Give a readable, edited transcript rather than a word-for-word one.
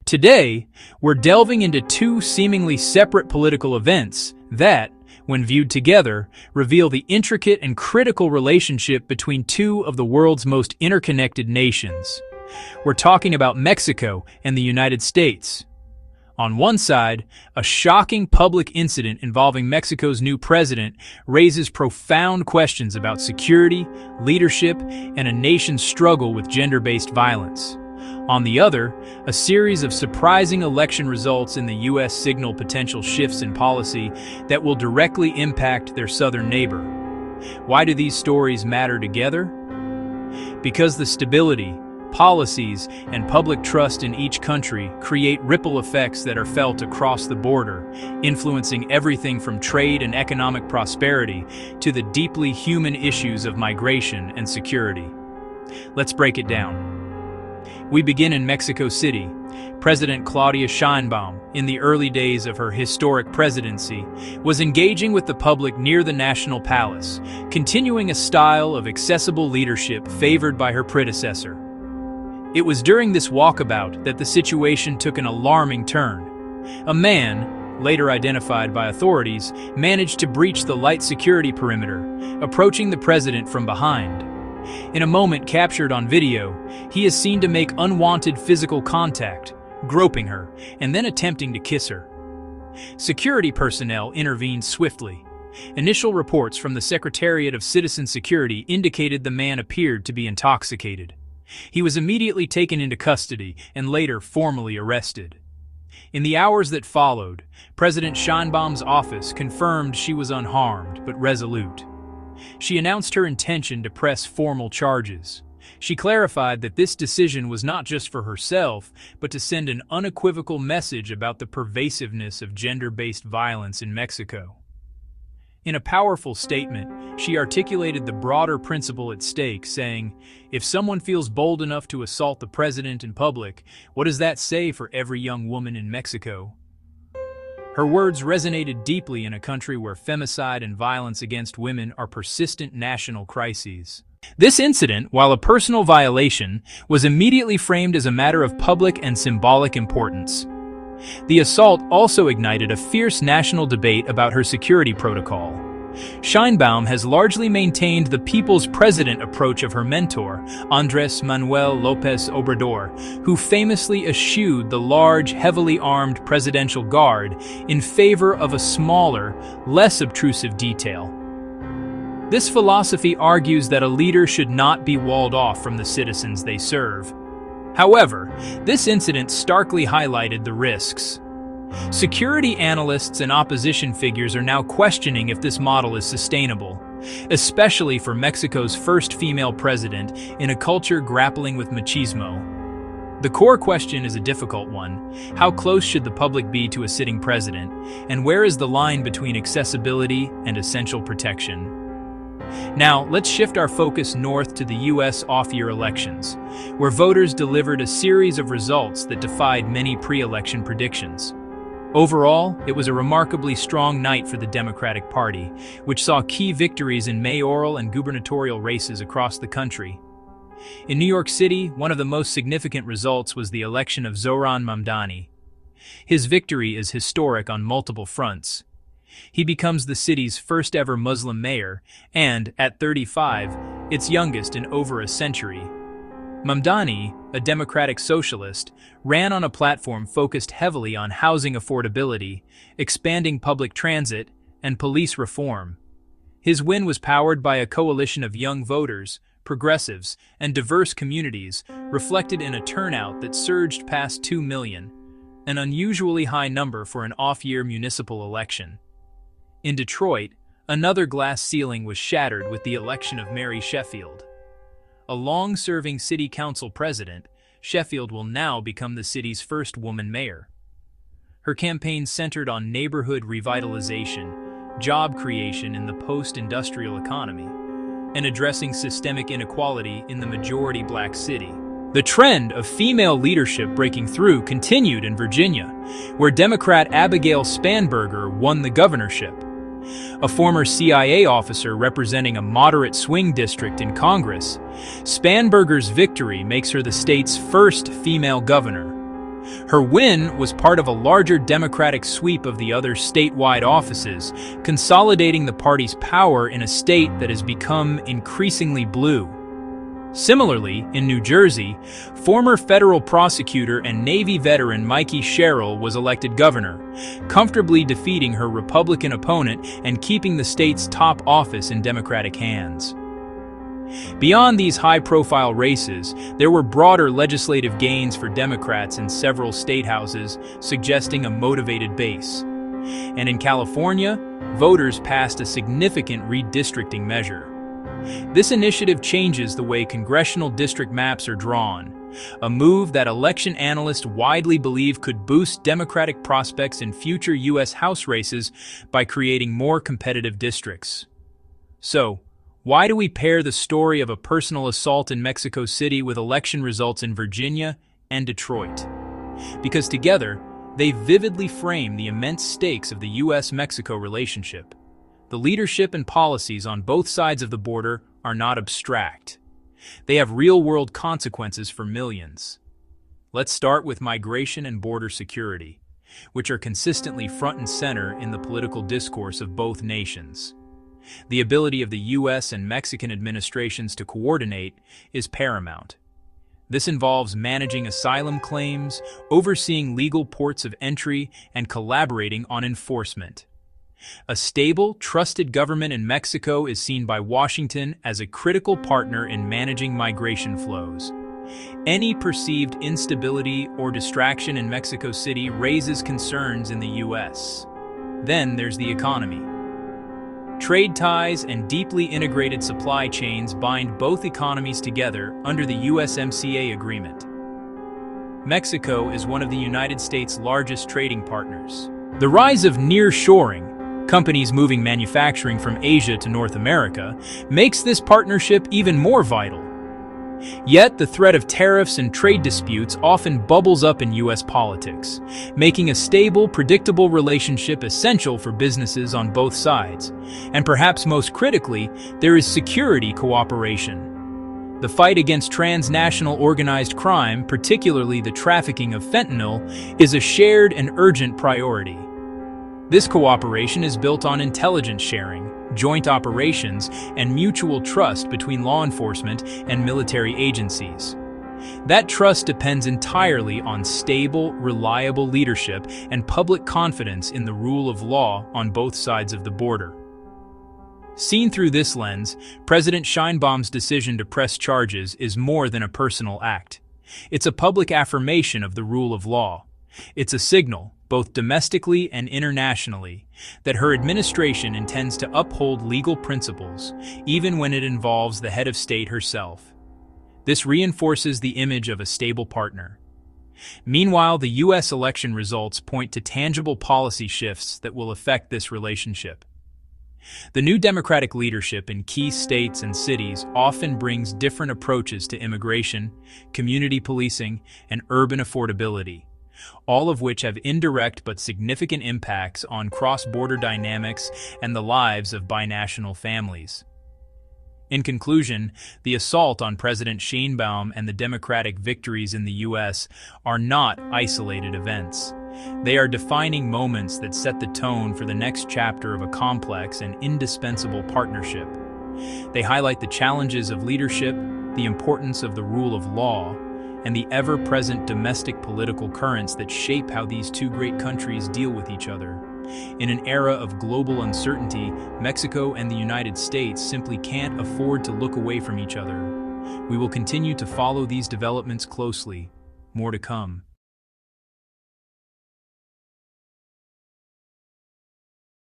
Today, we're delving into two seemingly separate political events that, when viewed together, reveal the intricate and critical relationship between two of the world's most interconnected nations. We're talking about Mexico and the United States. On one side, a shocking public incident involving Mexico's new president raises profound questions about security, leadership, and a nation's struggle with gender-based violence. On the other, a series of surprising election results in the U.S. signal potential shifts in policy that will directly impact their southern neighbor. Why do these stories matter together? Because the stability, policies, and public trust in each country create ripple effects that are felt across the border, influencing everything from trade and economic prosperity to the deeply human issues of migration and security. Let's break it down. We begin in Mexico City. President Claudia Sheinbaum, in the early days of her historic presidency, was engaging with the public near the National Palace, continuing a style of accessible leadership favored by her predecessor. It was during this walkabout that the situation took an alarming turn. A man, later identified by authorities, managed to breach the light security perimeter, approaching the president from behind. In a moment captured on video, he is seen to make unwanted physical contact, groping her, and then attempting to kiss her. Security personnel intervened swiftly. Initial reports from the Secretariat of Citizen Security indicated the man appeared to be intoxicated. He was immediately taken into custody and later formally arrested. In the hours that followed, President Sheinbaum's office confirmed she was unharmed but resolute. She announced her intention to press formal charges. She clarified that this decision was not just for herself, but to send an unequivocal message about the pervasiveness of gender-based violence in Mexico. In a powerful statement, she articulated the broader principle at stake, saying, "If someone feels bold enough to assault the president in public, what does that say for every young woman in Mexico?" Her words resonated deeply in a country where femicide and violence against women are persistent national crises. This incident, while a personal violation, was immediately framed as a matter of public and symbolic importance. The assault also ignited a fierce national debate about her security protocol. Sheinbaum has largely maintained the people's president approach of her mentor, Andrés Manuel López Obrador, who famously eschewed the large, heavily armed presidential guard in favor of a smaller, less obtrusive detail. This philosophy argues that a leader should not be walled off from the citizens they serve. However, this incident starkly highlighted the risks. Security analysts and opposition figures are now questioning if this model is sustainable, especially for Mexico's first female president in a culture grappling with machismo. The core question is a difficult one. How close should the public be to a sitting president, and where is the line between accessibility and essential protection? Now, let's shift our focus north to the U.S. off-year elections, where voters delivered a series of results that defied many pre-election predictions. Overall, it was a remarkably strong night for the Democratic Party, which saw key victories in mayoral and gubernatorial races across the country. In New York City, one of the most significant results was the election of Zohran Mamdani. His victory is historic on multiple fronts. He becomes the city's first-ever Muslim mayor and, at 35, its youngest in over a century. Mamdani, a democratic socialist, ran on a platform focused heavily on housing affordability, expanding public transit, and police reform. His win was powered by a coalition of young voters, progressives, and diverse communities, reflected in a turnout that surged past 2 million, an unusually high number for an off-year municipal election. In Detroit, another glass ceiling was shattered with the election of Mary Sheffield. A long-serving city council president, Sheffield will now become the city's first woman mayor. Her campaign centered on neighborhood revitalization, job creation in the post-industrial economy, and addressing systemic inequality in the majority black city. The trend of female leadership breaking through continued in Virginia, where Democrat Abigail Spanberger won the governorship. A former CIA officer representing a moderate swing district in Congress, Spanberger's victory makes her the state's first female governor. Her win was part of a larger Democratic sweep of the other statewide offices, consolidating the party's power in a state that has become increasingly blue. Similarly, in New Jersey, former federal prosecutor and Navy veteran Mikey Sherrill was elected governor, comfortably defeating her Republican opponent and keeping the state's top office in Democratic hands. Beyond these high-profile races, there were broader legislative gains for Democrats in several state houses, suggesting a motivated base. And in California, voters passed a significant redistricting measure. This initiative changes the way congressional district maps are drawn, a move that election analysts widely believe could boost Democratic prospects in future U.S. House races by creating more competitive districts. So, why do we pair the story of a personal assault in Mexico City with election results in Virginia and Detroit? Because together, they vividly frame the immense stakes of the U.S.-Mexico relationship. The leadership and policies on both sides of the border are not abstract. They have real-world consequences for millions. Let's start with migration and border security, which are consistently front and center in the political discourse of both nations. The ability of the U.S. and Mexican administrations to coordinate is paramount. This involves managing asylum claims, overseeing legal ports of entry, and collaborating on enforcement. A stable, trusted government in Mexico is seen by Washington as a critical partner in managing migration flows. Any perceived instability or distraction in Mexico City raises concerns in the U.S. Then there's the economy. Trade ties and deeply integrated supply chains bind both economies together under the USMCA agreement. Mexico is one of the United States' largest trading partners. The rise of nearshoring, companies moving manufacturing from Asia to North America, makes this partnership even more vital. Yet, the threat of tariffs and trade disputes often bubbles up in U.S. politics, making a stable, predictable relationship essential for businesses on both sides. And perhaps most critically, there is security cooperation. The fight against transnational organized crime, particularly the trafficking of fentanyl, is a shared and urgent priority. This cooperation is built on intelligence sharing, joint operations, and mutual trust between law enforcement and military agencies. That trust depends entirely on stable, reliable leadership and public confidence in the rule of law on both sides of the border. Seen through this lens, President Sheinbaum's decision to press charges is more than a personal act. It's a public affirmation of the rule of law. It's a signal, both domestically and internationally, that her administration intends to uphold legal principles, even when it involves the head of state herself. This reinforces the image of a stable partner. Meanwhile, the U.S. election results point to tangible policy shifts that will affect this relationship. The new Democratic leadership in key states and cities often brings different approaches to immigration, community policing, and urban affordability, all of which have indirect but significant impacts on cross-border dynamics and the lives of binational families. In conclusion, the assault on President Sheinbaum and the Democratic victories in the U.S. are not isolated events. They are defining moments that set the tone for the next chapter of a complex and indispensable partnership. They highlight the challenges of leadership, the importance of the rule of law, and the ever-present domestic political currents that shape how these two great countries deal with each other. In an era of global uncertainty, Mexico and the United States simply can't afford to look away from each other. We will continue to follow these developments closely. More to come.